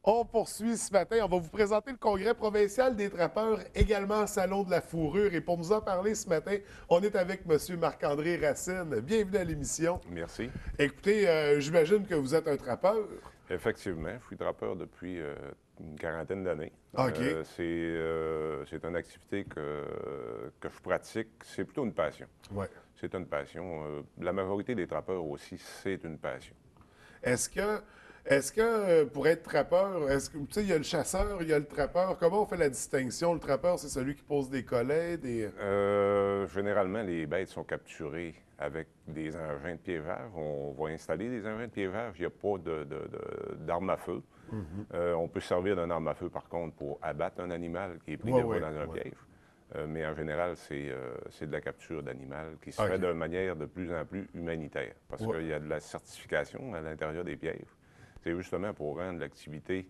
On poursuit ce matin. On va vous présenter le Congrès provincial des trappeurs, également Salon de la fourrure. Et pour nous en parler ce matin, on est avec M. Marc-André Racine. Bienvenue à l'émission. Merci. Écoutez, j'imagine que vous êtes un trappeur. Effectivement, je suis trappeur depuis une quarantaine d'années. OK. C'est une activité que je pratique. C'est plutôt une passion. Ouais. C'est une passion. La majorité des trappeurs aussi, c'est une passion. Est-ce que pour être trappeur, est-ce que, tu sais, il y a le chasseur, il y a le trappeur. Comment on fait la distinction? Le trappeur, c'est celui qui pose des collets, des... Généralement, les bêtes sont capturées avec des engins de piégeage. On va installer des engins de piégeage. Il n'y a pas d'arme à feu. On peut se servir d'une arme à feu, par contre, pour abattre un animal qui est pris Ouais, dans un ouais. piège. Mais en général, c'est de la capture d'animal qui se OK. fait de manière de plus en plus humanitaire. Parce Ouais. qu'il y a de la certification à l'intérieur des pièges. C'est justement pour rendre l'activité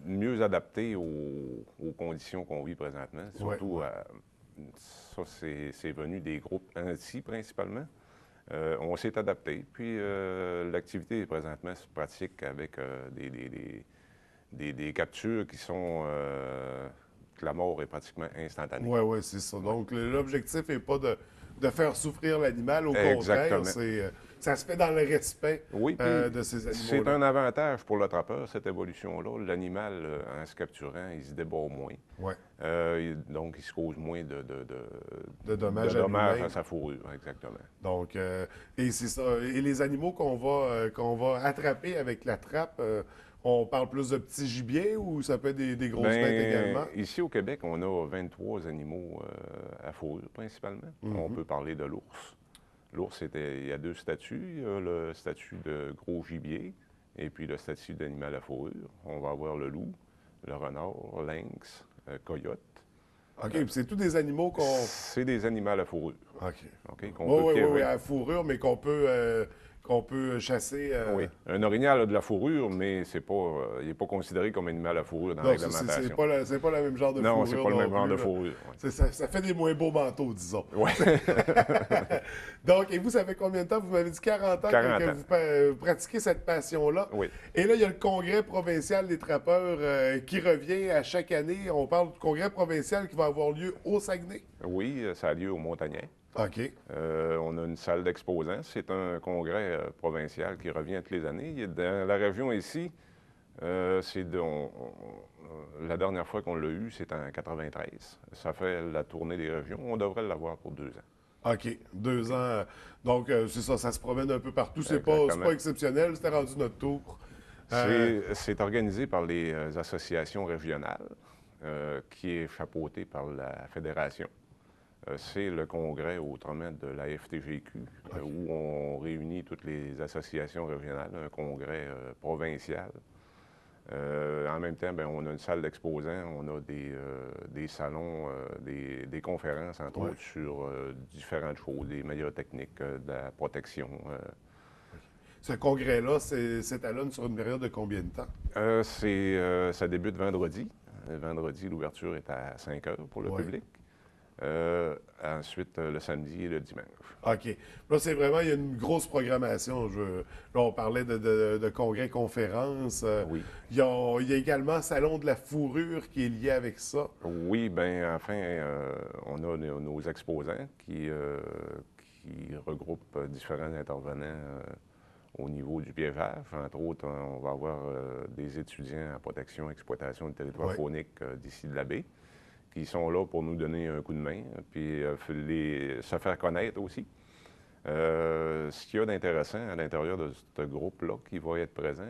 mieux adaptée aux conditions qu'on vit présentement. Surtout, Ouais. ça, c'est venu des groupes anti principalement. On s'est adapté. Puis l'activité présentement se pratique avec des captures qui sont que la mort est pratiquement instantanée. Oui, oui, c'est ça. Donc, l'objectif n'est pas de faire souffrir l'animal. Au contraire, Exactement. ça se fait dans le respect Oui, puis de ces c'est animaux-là. un avantage pour le trappeur, cette évolution-là. L'animal, en se capturant, il se débat moins. Oui, Donc, il se cause moins de dommages de à dommages lui-même. à sa fourrure, exactement. Donc, et c'est ça. Et les animaux qu'on va attraper avec la trappe, on parle plus de petits gibiers ou ça peut être des grosses bêtes également? Ici au Québec, on a 23 animaux à fourrure, principalement. On peut parler de l'ours. L'ours, il y a deux statuts. Il y a le statut de gros gibier et puis le statut d'animal à fourrure. On va avoir le loup, le renard, lynx, coyote. OK, puis c'est tous des animaux qu'on... C'est des animaux à fourrure. OK. OK, qu'on Oui, peut oui, oui, piéger. à fourrure, mais qu'on peut chasser. Oui. Un orignal a de la fourrure, mais il n'est pas considéré comme animal à fourrure dans la Non, c'est réglementation. pas le même genre de Non, fourrure c'est pas le non même genre plus, de là. fourrure. Ça fait des moins beaux manteaux, disons. Oui. Donc, et vous, ça fait combien de temps? Vous m'avez dit 40 ans 40 que ans. vous pratiquez cette passion-là. Oui. Et là, il y a le Congrès provincial des trappeurs qui revient à chaque année. On parle du Congrès provincial qui va avoir lieu au Saguenay. Oui, ça a lieu au Montagnet. OK. On a une salle d'exposants. C'est un congrès provincial qui revient toutes les années. Dans la région ici, la dernière fois qu'on l'a eu, c'est en 93. Ça fait la tournée des régions. On devrait l'avoir pour 2 ans. OK. 2 ans. Donc, c'est ça, ça se promène un peu partout. C'est Exactement. pas exceptionnel. C'était rendu notre tour. C'est organisé par les associations régionales, qui est chapeauté par la fédération. C'est le congrès, autrement, de la FTGQ, où on réunit toutes les associations régionales, un congrès provincial. En même temps, bien, on a une salle d'exposants, on a des salons, des conférences, entre autres, sur différentes choses, des meilleures techniques, de la protection. Ce congrès-là s'étalonne sur une période de combien de temps? Ça débute vendredi. Vendredi, l'ouverture est à 5 heures pour le public. Ensuite, le samedi et le dimanche. OK. Là, c'est vraiment, il y a une grosse programmation. Là, on parlait de congrès-conférences. Oui. Il y a également Salon de la fourrure qui est lié avec ça. Oui, bien, enfin, on a nos exposants qui regroupent différents intervenants au niveau du piégeage. Entre autres, on va avoir des étudiants en protection et exploitation du territoire faunique d'ici de la baie, qui sont là pour nous donner un coup de main, puis se faire connaître aussi. Ce qu'il y a d'intéressant à l'intérieur de ce groupe-là qui va être présent,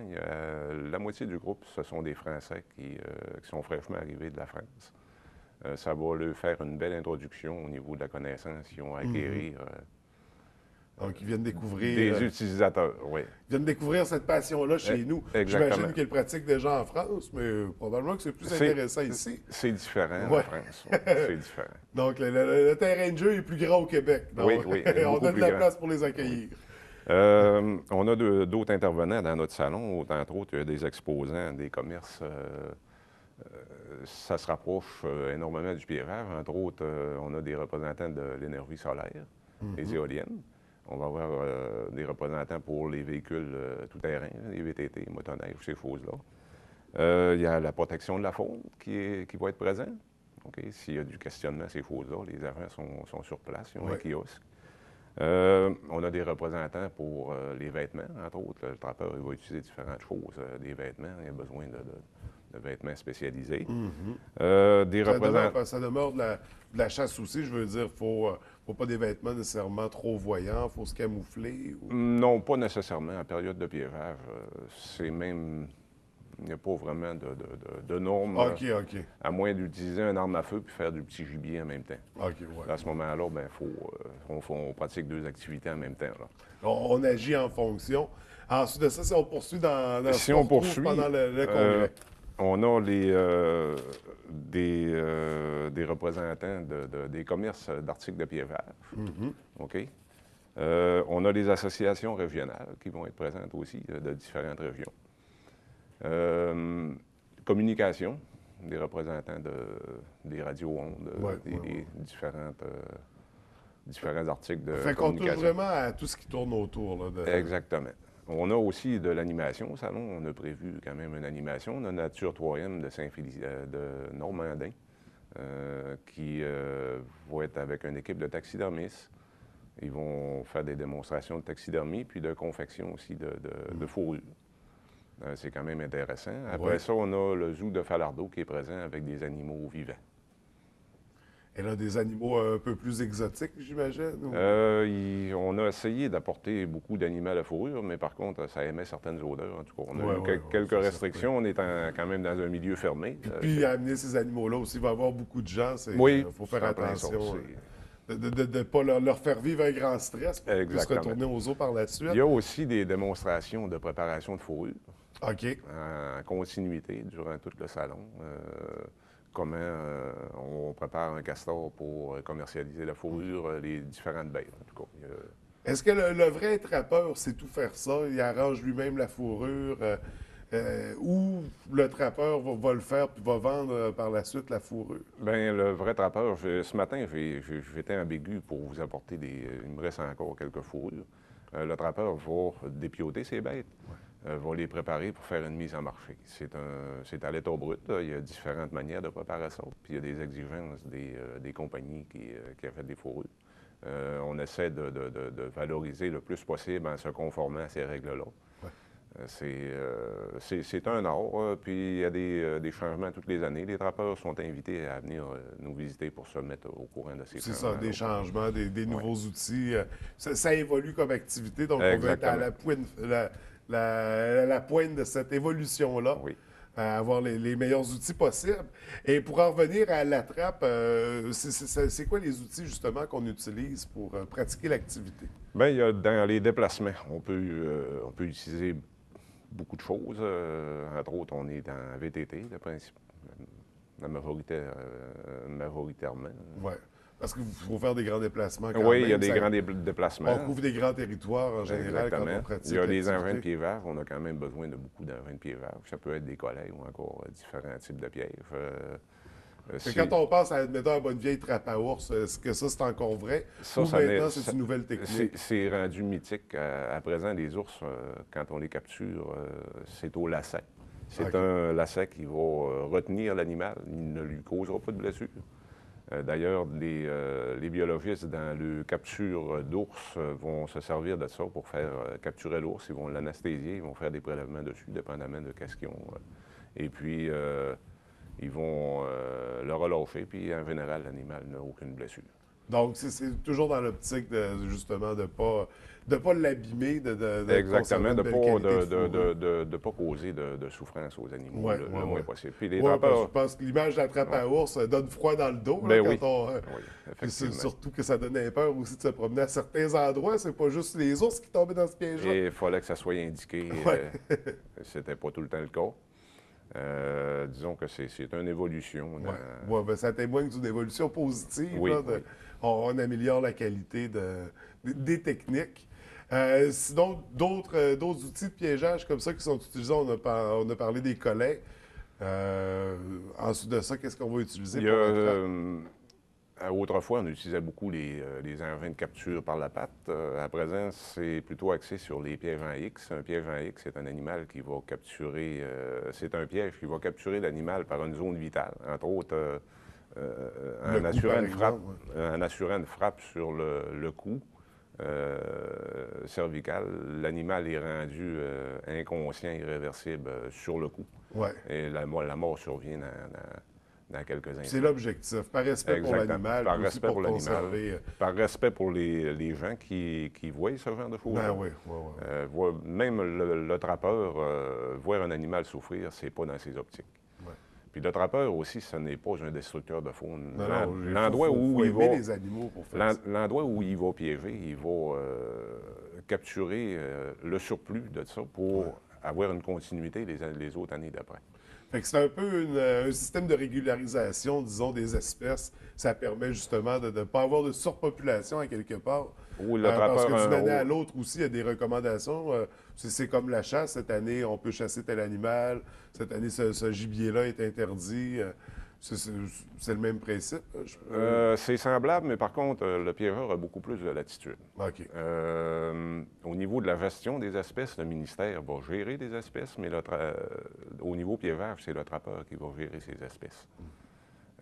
la moitié du groupe, ce sont des Français qui sont fraîchement arrivés de la France. Ça va leur faire une belle introduction au niveau de la connaissance qu'ils ont à acquérir. Donc, ils viennent découvrir... Des utilisateurs, oui. Ils viennent découvrir cette passion-là chez nous. Exactement. J'imagine qu'ils le pratiquent déjà en France, mais probablement que c'est plus intéressant ici. C'est différent en France. C'est différent. Donc, le terrain de jeu est plus grand au Québec. Donc, Oui, on beaucoup a de plus la grand. place pour les accueillir. On a d'autres intervenants dans notre salon. Entre autres, il y a des exposants, des commerces. Ça se rapproche énormément du piégeage. Entre autres, on a des représentants de l'énergie solaire, les éoliennes. On va avoir des représentants pour les véhicules tout-terrain, les VTT, les motoneiges, ces choses-là. Il y a la protection de la faune qui va être présente. OK? S'il y a du questionnement à ces choses-là, les agents sont sur place, ils ont un kiosque. On a des représentants pour les vêtements, entre autres. Le trappeur il va utiliser différentes choses, des vêtements. Il a besoin de vêtements spécialisés. Des représentants. Ça demeure de la chasse aussi, je veux dire. Faut pas des vêtements nécessairement trop voyants, il faut se camoufler. Non, pas nécessairement. En période de piégeage, c'est même. Il n'y a pas vraiment de normes. OK, OK. À moins d'utiliser une arme à feu puis faire du petit gibier en même temps. OK, ouais. À ce moment-là, ben, on pratique deux activités en même temps. Là. On agit en fonction. Ensuite de ça, si on poursuit dans si ce on qu'on poursuit, retrouve pendant le congrès. On a des représentants des commerces d'articles de piégeage. OK? On a des associations régionales qui vont être présentes aussi de différentes régions. Communication, des représentants des radio-ondes, des différents articles de Fait qu'on communication. touche vraiment à tout ce qui tourne autour. Là, Exactement. On a aussi de l'animation au salon. On a prévu quand même une animation. On a Nature 3e de Normandin qui va être avec une équipe de taxidermistes. Ils vont faire des démonstrations de taxidermie puis de confection aussi de fourrure. C'est quand même intéressant. Après ça, on a le zoo de Falardeau qui est présent avec des animaux vivants. Et là, des animaux un peu plus exotiques, j'imagine? On a essayé d'apporter beaucoup d'animaux à la fourrure, mais par contre, ça émet certaines odeurs. En tout cas, on a eu quelques restrictions. On est quand même dans un milieu fermé. Puis amener ces animaux-là aussi, il va y avoir beaucoup de gens. Oui, il faut faire attention. De ne pas leur faire vivre un grand stress pour qu'ils puissent retourner aux eaux par la suite. Il y a aussi des démonstrations de préparation de fourrure. OK. En continuité durant tout le salon. Comment on prépare un castor pour commercialiser la fourrure, les différentes bêtes, en tout cas. Est-ce que le vrai trappeur sait tout faire ça? Il arrange lui-même la fourrure ou le trappeur va le faire puis va vendre par la suite la fourrure? Bien, le vrai trappeur, ce matin, j'étais ambigu pour vous apporter il me reste encore quelques fourrures. Le trappeur va dépioter ses bêtes. Va les préparer pour faire une mise en marché. C'est à l'état brut. Il y a différentes manières de préparer ça. Puis il y a des exigences des compagnies qui achètent des fourrures. On essaie de valoriser le plus possible en se conformant à ces règles-là. C'est un art. Puis il y a des changements toutes les années. Les trappeurs sont invités à venir nous visiter pour se mettre au courant de ces changements. C'est ça, des changements, des nouveaux outils. Ça évolue comme activité, donc on veut être à la pointe de cette évolution-là, avoir les meilleurs outils possibles. Et pour en revenir à la trappe, c'est quoi les outils justement qu'on utilise pour pratiquer l'activité? Bien, dans les déplacements, on peut utiliser beaucoup de choses. Entre autres, on est en VTT, le principe, majoritairement. Oui. Parce qu'il faut faire des grands déplacements. Oui, il y a des grands déplacements. On couvre des grands territoires en général quand on pratique. Il y a des engins de piégeage. On a quand même besoin de beaucoup d'engins de piégeage. Ça peut être des collets ou encore différents types de pièges. Quand on passe à, admettons, à bonne vieille trappe à ours, est-ce que ça, c'est encore vrai? Ou maintenant, c'est une nouvelle technique? C'est rendu mythique. À présent, les ours, quand on les capture, c'est au lacet. C'est un lacet qui va retenir l'animal. Il ne lui causera pas de blessure. D'ailleurs, les biologistes, dans le capture d'ours, vont se servir de ça pour faire capturer l'ours. Ils vont l'anesthésier, ils vont faire des prélèvements dessus, dépendamment de qu'est-ce qu'ils ont. Et puis, ils vont le relâcher, puis en général, l'animal n'a aucune blessure. Donc, c'est toujours dans l'optique, justement, de ne pas l'abîmer, exactement, de ne pas causer de souffrance aux animaux le moins possible. Puis les trappeurs... Je pense que l'image de la trappe à ours donne froid dans le dos. Effectivement. Surtout que ça donnait peur aussi de se promener à certains endroits. C'est pas juste les ours qui tombaient dans ce piège-là. Et il fallait que ça soit indiqué. C'était pas tout le temps le cas. Disons que c'est une évolution. Ça témoigne d'une évolution positive. On améliore la qualité des techniques. Sinon, d'autres outils de piégeage comme ça qui sont utilisés, on a parlé des collets. Ensuite de ça, qu'est-ce qu'on va utiliser? Autrefois, on utilisait beaucoup les engins de capture par la patte. À présent, c'est plutôt axé sur les pièges en X. Un piège en X, c'est un animal qui va capturer, c'est un piège qui va capturer l'animal par une zone vitale. Entre autres, en assurant une frappe sur le cou cervical, l'animal est rendu inconscient, irréversible sur le coup. Ouais. Et la mort survient dans quelques instants. C'est l'objectif, par respect pour l'animal, par respect pour l'animal, conserver... par respect pour les gens qui voient ce genre de choses. Ben oui, même le trappeur, voir un animal souffrir, c'est pas dans ses optiques. Ouais. Puis le trappeur aussi, ce n'est pas un destructeur de faune. L'endroit où il va, les animaux pour faire l'endroit où il va piéger, il va capturer le surplus de ça pour avoir une continuité les autres années d'après. C'est un peu un système de régularisation, disons, des espèces. Ça permet justement de ne pas avoir de surpopulation à quelque part. Parce que d'une année à l'autre aussi, il y a des recommandations. C'est comme la chasse. Cette année, on peut chasser tel animal. Cette année, ce gibier-là est interdit. C'est le même principe? C'est semblable, mais par contre, le piégeur a beaucoup plus de latitude. OK. Au niveau de la gestion des espèces, le ministère va gérer des espèces, mais au niveau piégage, c'est le trappeur qui va gérer ces espèces.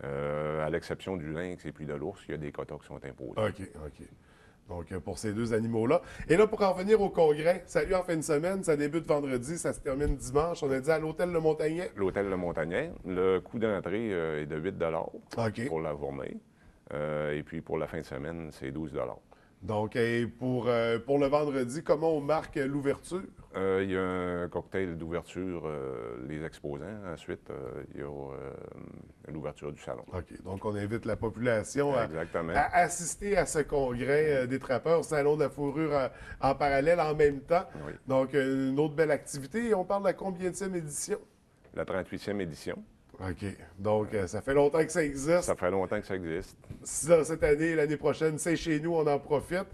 À l'exception du lynx et puis de l'ours, il y a des quotas qui sont imposés. OK. Donc, pour ces deux animaux-là. Et là, pour en revenir au congrès, ça a lieu en fin de semaine, ça débute vendredi, ça se termine dimanche. On a dit à l'Hôtel Le Montagnet. L'Hôtel Le Montagnet. Le coût d'entrée est de 8 pour la journée. Et puis, pour la fin de semaine, c'est 12 Donc, et pour le vendredi, comment on marque l'ouverture? Il y a un cocktail d'ouverture, les exposants. Ensuite, il y a l'ouverture du salon. OK. Donc, on invite la population à assister à ce congrès des trappeurs, Salon de la fourrure en parallèle, en même temps. Oui. Donc, une autre belle activité. Et on parle de la combienième édition? La 38e édition. OK. Donc, ça fait longtemps que ça existe. Ça fait longtemps que ça existe. Ça, cette année, l'année prochaine, c'est chez nous, on en profite.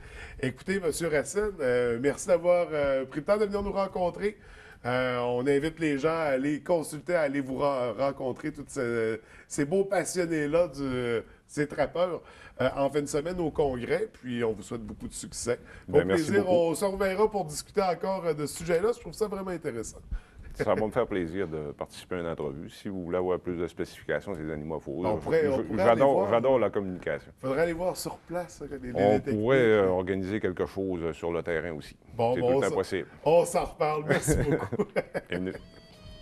Écoutez, M. Racine, merci d'avoir pris le temps de venir nous rencontrer. On invite les gens à aller consulter, à aller vous rencontrer tous ces beaux passionnés-là, ces trappeurs, en fin de semaine au congrès. Puis, on vous souhaite beaucoup de succès. Au plaisir, on se reverra pour discuter encore de ce sujet-là. Je trouve ça vraiment intéressant. Ça va me faire plaisir de participer à une entrevue. Si vous voulez avoir plus de spécifications sur les animaux à fourrure, j'adore la communication. Il faudrait aller voir sur place. On pourrait organiser quelque chose sur le terrain aussi. C'est tout à fait possible. On s'en reparle. Merci beaucoup. Bienvenue.